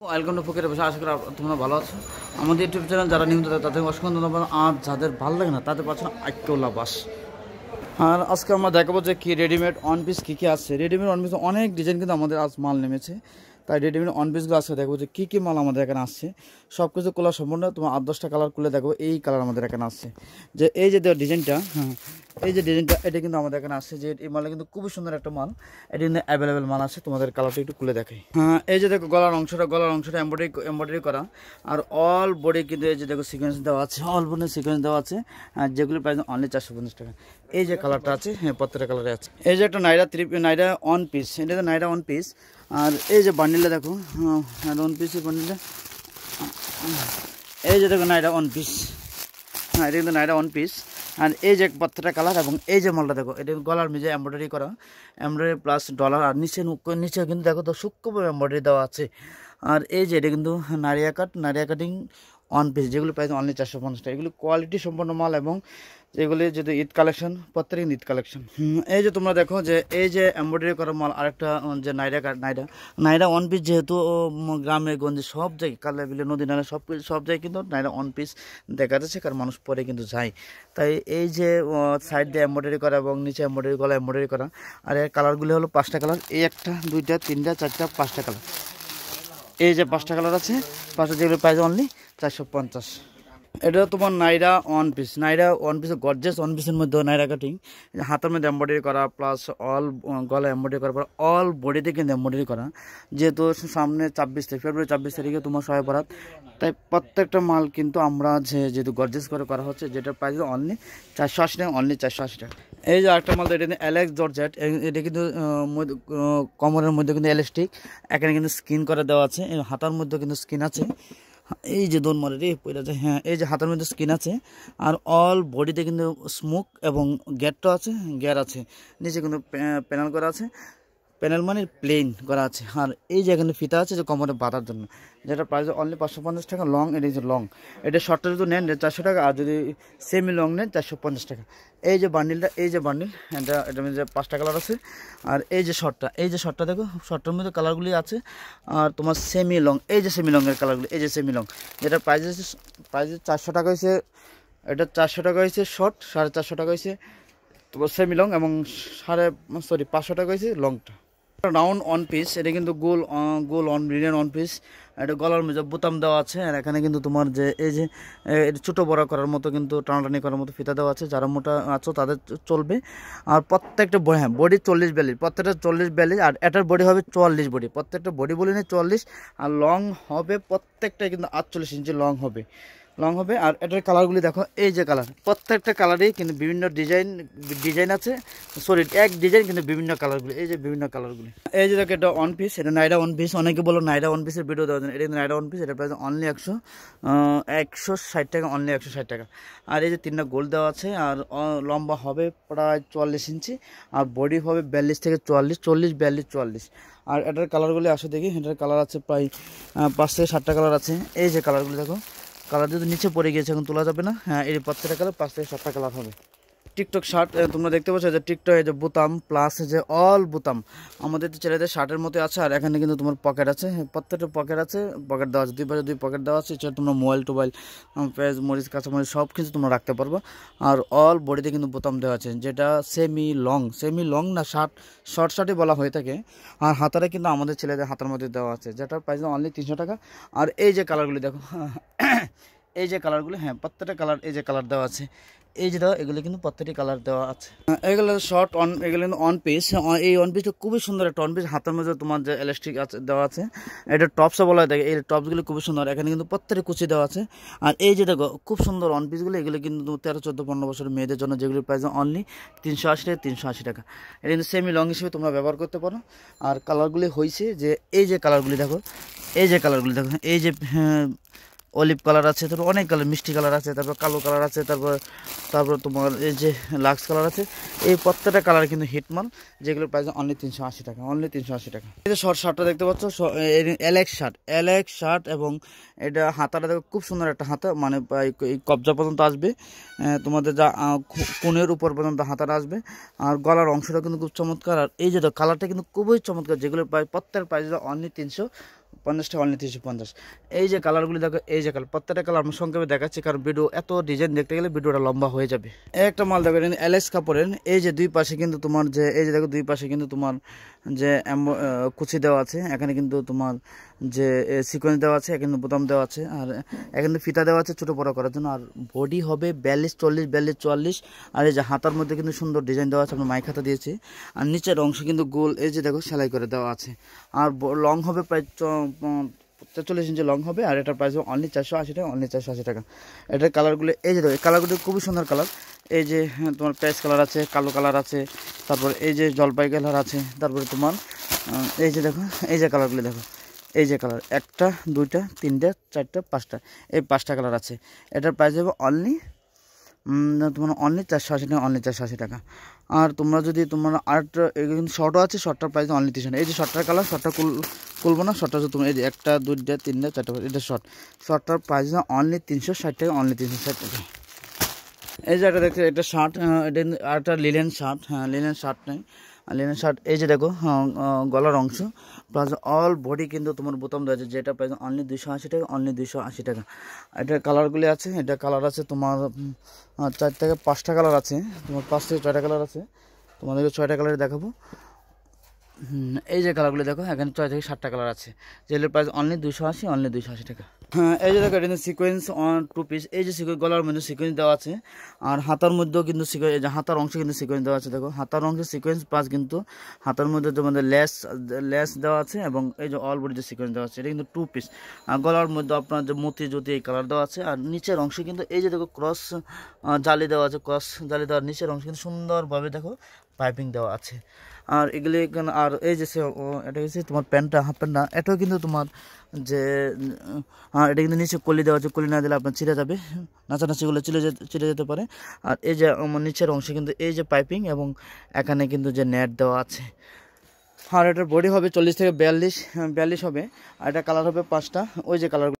Welcome to ফকিরের বাসা। আশা করি তোমরা ভালো আছো। আমাদের ইউটিউব চ্যানেল যারা নিয়মিত তাদের অসংখ্য ধন্যবাদ। আর যাদের ভালো লাগে না তাদের পাচ্ছেন আইকোলা বাস। আর আজকে আমরা দেখাবো যে কি রেডিমেড ওয়ান পিস কী কী আছে। রেডিমেড ওয়ান পিস অনেক ডিজাইন কিন্তু আমাদের আজ মাল নেমেছে, তাই রেডিমেড ওয়ান পিসগুলো আজকে দেখবো যে কী কী মাল আমাদের এখানে আসছে। সব কিছু কালার সম্পূর্ণ তোমার 8-10টা কালার খুলে দেখবো। এই কালার আমাদের এখানে আসছে, যে এই যে ডিজাইনটা, হ্যাঁ এই যে ডিজাইনটা, এটা কিন্তু আমাদের এখানে আসছে। যে এই মালটা কিন্তু খুবই সুন্দর একটা মাল, এটা কিন্তু অ্যাভেলেবেল মাল আছে। তোমাদের কালারটা একটু খুলে দেখাই। হ্যাঁ এই যে দেখো গলার অংশটা এমব্রয়ডারি করা, আর অল বডি কিন্তু এই যে দেখো সিকোয়েন্স দেওয়া আছে, অল বডি সিকোয়েন্স দেওয়া আছে। আর যেগুলো প্রাইস অনলি 450 টাকা। এই যে কালারটা আছে, হ্যাঁ প্রত্যেকটা কালারে আছে। এই যে একটা নাইরা ওয়ান পিস, এটা তো নাইরা ওয়ান পিস। আর এই যে বান্ডিলটা দেখো, হ্যাঁ ওয়ান পিস বান্ডিলটা, এই যে দেখো নাইরা ওয়ান পিস, হ্যাঁ এটা কিন্তু নাইরা ওয়ান পিস। আর এই যে প্রত্যেকটা কালার, এবং এই যে মালটা দেখো, এটা গলার মেঝে এমব্রয়ডারি করা, এমব্রয়ডারি প্লাস ডলার। আর নিচে কিন্তু দেখো তো সূক্ষ্ম এমব্রয়ডারি দেওয়া আছে। আর এই যে এটা কিন্তু নারিয়া কাটিং ওয়ান পিস, যেগুলো প্রাইস অনলি 450 টাকা। এগুলো কোয়ালিটি সম্পন্ন মাল, এবং যেগুলি যদি ঈদ কালেকশন, প্রত্যেকদিন ঈদ কালেকশন। এই যে তোমরা দেখো যে এই যে এমব্রয়ডারি করা মাল, আরেকটা যে নাইরা ওয়ান পিস, যেহেতু গ্রামে গঞ্জে সব জায়গায়, কালে বিলে নদী নালা সব জায়গায় কিন্তু নাইরা ওয়ান পিস দেখা যাচ্ছে, কারণ মানুষ পরে কিন্তু যায়। তাই এই যে সাইড দিয়ে এমব্রয়ডারি করা এবং নিচে এমব্রয়ডারি, গলা এমব্রয়ডারি করা। আর এর কালারগুলি হলো 5টা কালার, এই 1টা 2টা 3টা 4টা 5টা কালার। এই যে 5টা কালার আছে, 5টা, যেগুলো প্রাইস অনলি 450। এটা তোমার নাইরা ওয়ান পিস গর্জিয়াস ওয়ান পিসের মধ্যে নাইরা কাটিং, হাতের মধ্যে এমব্রয়ডারি করা, প্লাস অল গলা এমব্রয়ডারি করা, অল বডিতে কিন্তু এমব্রয়ডারি করা। যেহেতু সামনে ফেব্রুয়ারি 24 তারিখে তোমার শবে বরাত, তাই প্রত্যেকটা মাল কিন্তু আমরা যেহেতু গর্জিয়াস করে করা হচ্ছে, যেটা প্রাইস অনলি 480 টাকা, অনলি 480 টাকা। এই যে আরেকটা মাল, এটা অ্যালেক্স জর্জেট, এটা কিন্তু কোমরের মধ্যে কিন্তু এলাস্টিক, এখানে কিন্তু স্কিন করে দেওয়া আছে, হাতার মধ্যে কিন্তু স্কিন আছে। এই যে দোন মারে রে পয়লা যায়, হ্যাঁ এই যে হাতের মধ্যে স্কিন আছে। আর অল বডিতে কিন্তু স্মোক এবং গ্যারটা আছে, গ্যার আছে। নিচে কিন্তু প্যানেল করা আছে, প্যানেল মানে প্লেন করা আছে। আর এই যে এখানে ফিতা আছে যে কোমরে বাঁধার জন্য, যেটা প্রাইস অনলি 550 টাকা। লং, এটা হচ্ছে লং, এটা শর্টটা যদি নেন 400 টাকা, আর যদি সেমি লং নেন 450 টাকা। এই যে বান্ডিলটা, এই যে বান্ডিল, এটার মধ্যে 5টা কালার আছে। আর এই যে শর্টটা দেখো, শর্টের মধ্যে কালারগুলি আছে। আর তোমার সেমি লং, এই যে সেমি লংয়ের কালারগুলি, এই যে সেমি লং, যেটা প্রাইস 400 টাকা হয়েছে। এটা 400 টাকা হয়েছে শর্ট, 450 টাকা হয়েছে তোমার সেমি লং, এবং 500 টাকা হয়েছে লংটা। রাউন্ড ওয়ান পিস, এটা কিন্তু গোল রিনের ওয়ান পিস। এটা গলার মধ্যে বোতাম দেওয়া আছে, আর এখানে কিন্তু তোমার যে এই যে এটা ছোটো বড় করার মতো কিন্তু টানাটানি করার মতো ফিতা দেওয়া আছে। যারা মোটা আছো তাদের চলবে। আর প্রত্যেকটা হ্যাঁ বডি 40-42, প্রত্যেকটা 40-42। আর এটার বডি হবে 44 বডি, প্রত্যেকটা বডি বলি নেই 44। আর লং হবে প্রত্যেকটা কিন্তু 48 ইঞ্চি লং হবে। আর এটার কালারগুলি দেখো, এই যে কালার, প্রত্যেকটা কালারেই কিন্তু বিভিন্ন ডিজাইন আছে। এক ডিজাইন কিন্তু বিভিন্ন কালারগুলি, এই যে বিভিন্ন কালারগুলি। এই যে দেখো এটা ওয়ান পিস, এটা নাইরা ওয়ান পিস। অনেকে বলো নাইরা ওয়ান পিসের ভিডিও দেওয়ার জন্য, এটা কিন্তু নাইরা ওয়ান পিস। এটা প্রাইস অনলি 160 টাকা, অনলি 160 টাকা। আর এই যে 3টা গোল দেওয়া আছে। আর লম্বা হবে প্রায় 44 ইঞ্চি, আর বডি হবে 42 থেকে 44, 42-44। আর এটার কালারগুলি আসে দেখি, এটার কালার আছে প্রায় 5 থেকে 7টা কালার আছে। এই যে কালারগুলি দেখো, কালার যদি নিচে পড়ে গিয়েছে, এখন তোলা যাবে না। হ্যাঁ এই প্রত্যেকটা কালার 5 থেকে 7টা কালার হবে। টিকটক শার্ট তোমরা দেখতে পাচ্ছ, যে টিকটক এই যে বোতাম প্লাস যে অল বোতাম আমাদের তো ছেলেদের শার্টের মতো আছে। আর এখানে কিন্তু তোমার পকেট আছে, প্রত্যেকটা পকেট আছে, পকেট দেওয়া আছে, 2 পাশে 2 পকেট দেওয়া আছে। এছাড়া তোমরা মোবাইল পেঁয়াজ মরিচ কাঁচামরিচ সব কিছু তোমরা রাখতে পারবো। আর অল বডিতে কিন্তু বোতাম দেওয়া আছে, যেটা সেমি লং না শর্ট শার্টই বলা হয়ে থাকে। আর হাতারে কিন্তু আমাদের ছেলেদের হাতার মধ্যে দেওয়া আছে, যেটার প্রাইস অনলি 300 টাকা। আর এই যে কালারগুলি দেখো, এই যে কালারগুলো, হ্যাঁ প্রত্যেকটা কালার, এই যে কালার দেওয়া আছে, এই যে দেওয়া, এগুলো কিন্তু প্রত্যেকটি কালার দেওয়া আছে। এগুলো শর্ট এগুলো কিন্তু অন পিস। এই ওয়ান পিসটা খুবই সুন্দর একটা ওয়ান পিস, হাতের মধ্যে তোমার যে ইলাস্টিক আছে দেওয়া আছে। এটা টপসও বলা হয় থাকে, এই টপসগুলো খুবই সুন্দর, এখানে কিন্তু প্রত্যেকটি কুচি দেওয়া আছে। আর এই যে দেখো খুব সুন্দর ওয়ান পিসগুলো, এগুলো কিন্তু 13, 14, 15 বছরের মেয়েদের জন্য, যেগুলির প্রাইস অনলি 380 টাকা। এটা কিন্তু সেমি লং হিসেবে তোমরা ব্যবহার করতে পারো। আর কালারগুলি হয়েছে যে এই যে কালারগুলি দেখো, এই যে অলিভ কালার আছে, তারপর অনেক কালার, মিষ্টি কালার আছে, তারপর কালো কালার আছে, তারপর তোমার এই যে লাক্স কালার আছে। এই প্রত্যেকটা কালার কিন্তু হিটমাল, যেগুলোর প্রাইস অনলি 380 টাকা, অনলি 380 টাকা। এই যে শার্টটা দেখতে পাচ্ছ, অ্যালেক্স শার্ট, এবং এটা হাতাটা দেখো খুব সুন্দর একটা হাতা, মানে এই কবজা পর্যন্ত আসবে, তোমাদের যা কোণের উপর পর্যন্ত হাতাটা আসবে। আর গলার অংশটা কিন্তু খুব চমৎকার। আর এই যে কালারটা কিন্তু খুবই চমৎকার, যেগুলো প্রত্যেক প্রাইস অনলি 50 টাকা অনলি 350। এই যে কালারগুলি দেখো, এই যে কালার, প্রত্যেকটা কালার আমি সংক্ষেপে দেখাচ্ছি কারণ ভিডিও এত ডিজাইন দেখতে গেলে ভিডিওটা লম্বা হয়ে যাবে। একটা মাল দেখো এলএস কাপড়ের, এই যে দুই পাশে কিন্তু তোমার যে এই যে দেখো দুই পাশে কিন্তু তোমার যে কুচি দেওয়া আছে, এখানে কিন্তু তোমার যে সিকোয়েন্স দেওয়া আছে, এখানে বোতাম দেওয়া আছে, আর এখানে ফিতা দেওয়া আছে ছোটো বড়ো করার জন্য। আর বডি হবে 42, 40, 42, 44। আর এই যে হাতার মধ্যে কিন্তু সুন্দর ডিজাইন দেওয়া আছে, আমরা মাইক হাতা দিয়েছি। আর নিচের অংশ কিন্তু গোল এই যে দেখো সেলাই করে দেওয়া আছে। আর লং হবে প্রায় 43 ইঞ্চি লং হবে। আর এটার প্রাইস হবে অনলি 480 টাকা, অনলি 480 টাকা। এটার কালারগুলো এই যে দেখো, কালারগুলো খুবই সুন্দর কালার। এই যে তোমার প্যাচ কালার আছে, কালো কালার আছে, তারপর এই যে জলপাই কালার আছে, তারপরে তোমার এই যে দেখো এই যে কালারগুলো দেখো, এই যে কালার 1টা 2টা 3টা 4টা 5টা, এই 5টা কালার আছে। এটার প্রাইস হবে অনলি তোমার অনলি 480 টাকা, অনলি 480 টাকা। আর তোমরা যদি তোমার আরেকটা কিন্তু শর্টও আছে, শর্টটার প্রাইস অনলি 300 টাকা। এই যে শর্টটার কালার, শর্টটা খুলবো না, শর্টটা হচ্ছে তোমার এই যে 1টা 2টা 3টা 4টা, এটা শর্টটার প্রাইস অনলি 360 টাকা, অনলি 360 টাকা। এই যে একটা দেখতে, এটা শার্ট, এটা আর একটা লিলেন শার্ট, হ্যাঁ লিলেন শার্ট নেই, লিলেন শার্ট। এই যে দেখো গলার অংশ প্লাস অল বডি কিন্তু তোমার বোতাম দেওয়া আছে, যেটা প্রাইস অনলি 280 টাকা, অনলি 280 টাকা। এটার কালারগুলি আছে, এটা কালার আছে তোমার 4 থেকে 5টা কালার আছে, তোমার 5 থেকে 6টা কালার আছে, তোমাদেরকে 6টা কালার দেখাবো। এই যে কালারগুলো দেখো, এখানে 6 থেকে 7টা কালার আছে, যেগুলোর প্রাইস অনলি 280, অনলি 280 টাকা। হ্যাঁ এই যে দেখো, এটা সিকোয়েন্স 2 পিস, এই যে গলার মধ্যে সিকোয়েন্স দেওয়া আছে, আর হাতার মধ্যেও কিন্তু সিকোয়েন্স, এই যে হাতার অংশে কিন্তু সিকোয়েন্স দেওয়া আছে। দেখো হাতার অংশে সিকোয়েন্স প্লাস কিন্তু হাতার মধ্যে তোমাদের লেস দেওয়া আছে, এবং এই যে অল বডি যে সিকোয়েন্স দেওয়া আছে, এটা কিন্তু 2 পিস। আর গলার মধ্যে আপনার যে মতি জ্যোতি এই কালার দেওয়া আছে। আর নিচের অংশে কিন্তু এই যে দেখো ক্রস জালি দেওয়া আছে, ক্রস জালি দেওয়ার নিচের অংশে কিন্তু সুন্দরভাবে দেখো পাইপিং দেওয়া আছে। আর এগুলি, আর এই যে এটা হচ্ছে তোমার প্যান্টটা, হাফ প্যান্টটা, এটাও কিন্তু তোমার যে এটা কিন্তু নিচে কলি দেওয়া আছে, কলি না দিলে আপনার ছিঁড়ে যাবে, নাচানাচিগুলো ছিঁড়ে যেতে পারে। আর এই যে আমার নিচের অংশে কিন্তু এই যে পাইপিং, এবং এখানে কিন্তু যে নেট দেওয়া আছে। আর এটার বডি হবে 40 থেকে 42 হবে। আর এটা কালার হবে 5টা, ওই যে কালার